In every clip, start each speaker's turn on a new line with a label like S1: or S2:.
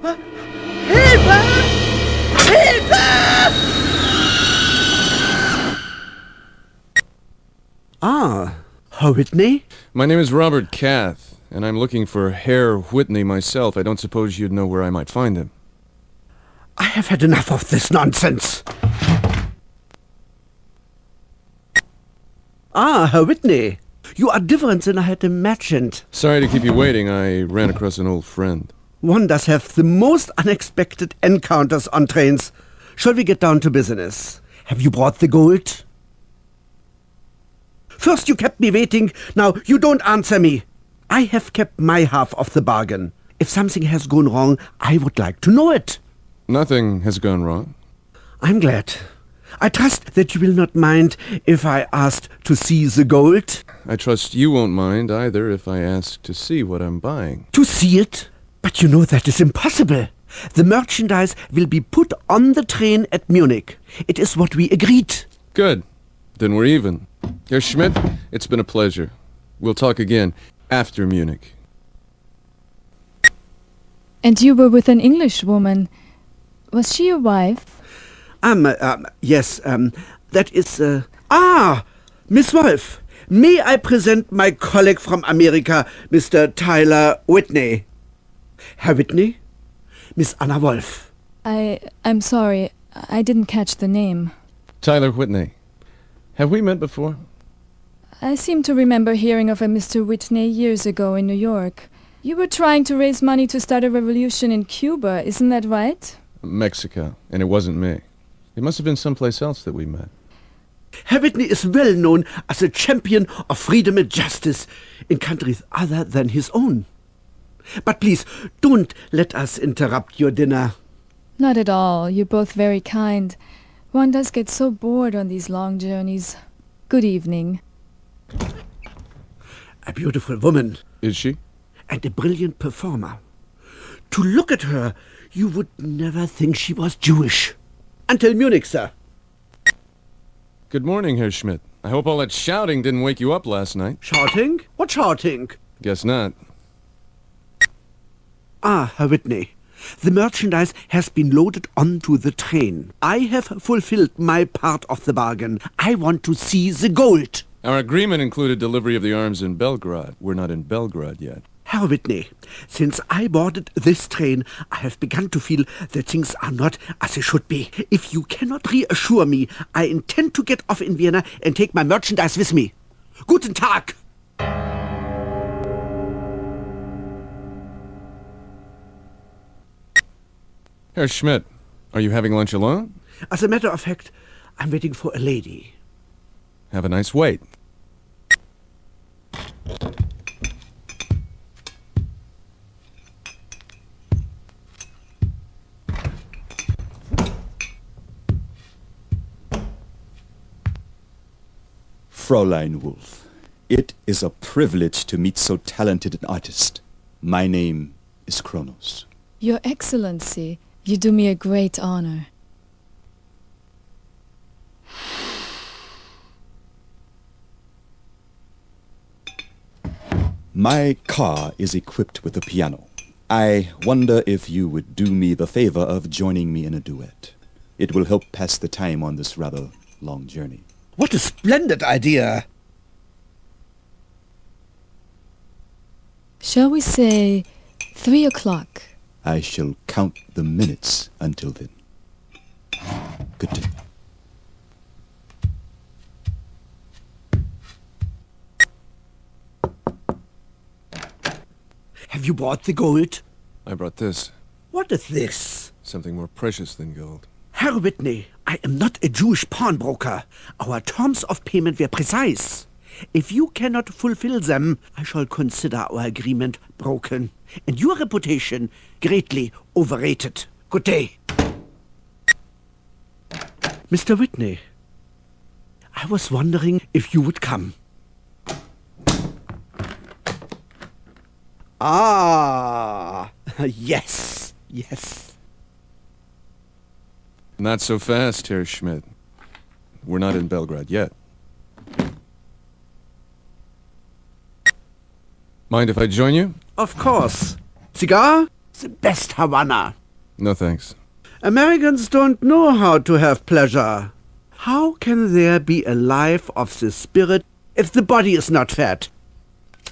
S1: Hilfe! Hilfe! Ah, Herr Whitney?
S2: My name is Robert Cath, and I'm looking for Herr Whitney myself. I don't suppose you'd know where I might find him.
S1: I have had enough of this nonsense. Ah, Herr Whitney. You are different than I had imagined.
S2: Sorry to keep you waiting. I ran across an old friend.
S1: One does have the most unexpected encounters on trains. Shall we get down to business? Have you brought the gold? First you kept me waiting, now you don't answer me. I have kept my half of the bargain. If something has gone wrong, I would like to know it.
S2: Nothing has gone wrong.
S1: I'm glad. I trust that you will not mind if I asked to see the gold.
S2: I trust you won't mind either if I ask to see what I'm buying.
S1: To see it? But you know that is impossible. The merchandise will be put on the train at Munich. It is what we agreed.
S2: Good. Then we're even. Herr Schmidt, it's been a pleasure. We'll talk again after Munich.
S3: And you were with an English woman. Was she your wife?
S1: Yes, that is, Miss Wolf. May I present my colleague from America, Mr. Tyler Whitney? Herr Whitney? Miss Anna Wolf.
S3: I'm sorry. I didn't catch the name.
S2: Tyler Whitney. Have we met before?
S3: I seem to remember hearing of a Mr. Whitney years ago in New York. You were trying to raise money to start a revolution in Cuba, isn't that right?
S2: Mexico, and it wasn't me. It must have been someplace else that we met.
S1: Herr Whitney is well known as a champion of freedom and justice in countries other than his own. But please, don't let us interrupt your dinner.
S3: Not at all. You're both very kind. One does get so bored on these long journeys. Good evening.
S1: A beautiful woman.
S2: Is she?
S1: And a brilliant performer. To look at her, you would never think she was Jewish. Until Munich, sir.
S2: Good morning, Herr Schmidt. I hope all that shouting didn't wake you up last night.
S1: Shouting? What shouting?
S2: Guess not.
S1: Ah, Herr Whitney. The merchandise has been loaded onto the train. I have fulfilled my part of the bargain. I want to see the gold.
S2: Our agreement included delivery of the arms in Belgrade. We're not in Belgrade yet.
S1: Herr Whitney, since I boarded this train, I have begun to feel that things are not as they should be. If you cannot reassure me, I intend to get off in Vienna and take my merchandise with me. Guten Tag!
S2: Herr Schmidt, are you having lunch alone?
S1: As a matter of fact, I'm waiting for a lady.
S2: Have a nice wait.
S4: Fräulein Wolf, it is a privilege to meet so talented an artist. My name is Kronos.
S3: Your Excellency, you do me a great honor.
S4: My car is equipped with a piano. I wonder if you would do me the favor of joining me in a duet. It will help pass the time on this rather long journey.
S1: What a splendid idea!
S3: Shall we say 3 o'clock?
S4: I shall count the minutes until then. Good day.
S1: Have you bought the gold?
S2: I brought this.
S1: What is this?
S2: Something more precious than gold.
S1: Herr Whitney, I am not a Jewish pawnbroker. Our terms of payment were precise. If you cannot fulfill them, I shall consider our agreement broken, and your reputation greatly overrated. Good day. Mr. Whitney, I was wondering if you would come. Ah, yes, yes.
S2: Not so fast, Herr Schmidt. We're not in Belgrade yet. Mind if I join you?
S1: Of course. Cigar? The best Havana.
S2: No thanks.
S1: Americans don't know how to have pleasure. How can there be a life of the spirit if the body is not fed?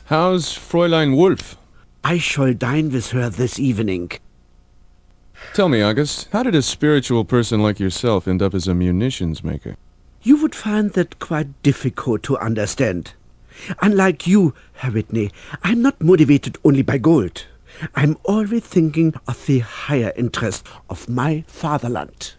S2: How's Fräulein Wolf?
S1: I shall dine with her this evening.
S2: Tell me, August, how did a spiritual person like yourself end up as a munitions maker?
S1: You would find that quite difficult to understand. Unlike you, Herr Whitney, I'm not motivated only by gold. I'm always thinking of the higher interest of my fatherland.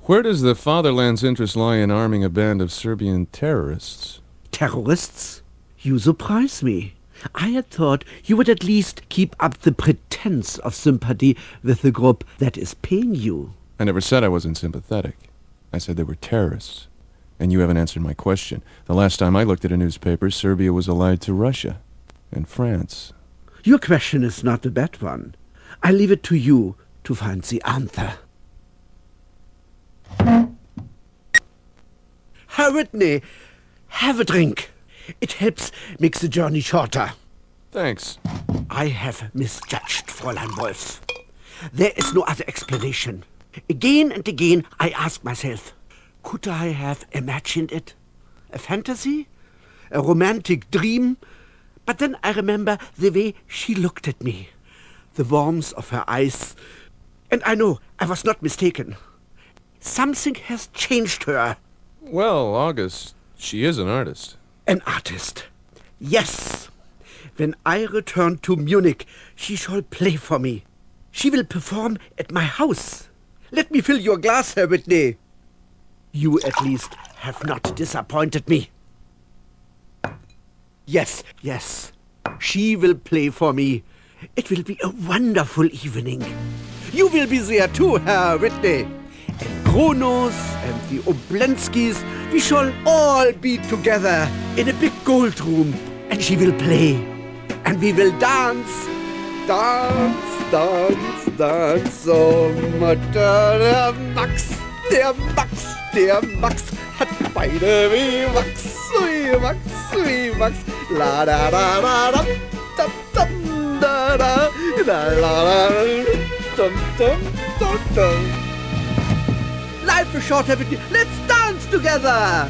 S2: Where does the fatherland's interest lie in arming a band of Serbian terrorists?
S1: Terrorists? You surprise me. I had thought you would at least keep up the pretense of sympathy with the group that is paying you.
S2: I never said I wasn't sympathetic. I said they were terrorists. And you haven't answered my question. The last time I looked at a newspaper, Serbia was allied to Russia and France.
S1: Your question is not a bad one. I leave it to you to find the answer. Herr Whitney, have a drink. It helps make the journey shorter.
S2: Thanks.
S1: I have misjudged Fräulein Wolf. There is no other explanation. Again and again I ask myself, could I have imagined it? A fantasy? A romantic dream? But then I remember the way she looked at me, the warmth of her eyes, and I know I was not mistaken. Something has changed her.
S2: Well, August, she is an artist.
S1: An artist. Yes. When I return to Munich, she shall play for me. She will perform at my house. Let me fill your glass, Herr Whitney. You at least have not disappointed me. Yes, yes. She will play for me. It will be a wonderful evening. You will be there too, Herr Whitney. And Kronos and the Oblenskis, we shall all be together in a big gold room. And she will play. And we will dance. Dance, dance, dance. Oh, Mutter, der Max, der Max, der Max hat Beine wie Max, wie Max, wie Max. La da da da da, dum dum da da, la la la, dum dum dum dum. Life is short, Herr Whitney. Let's dance together.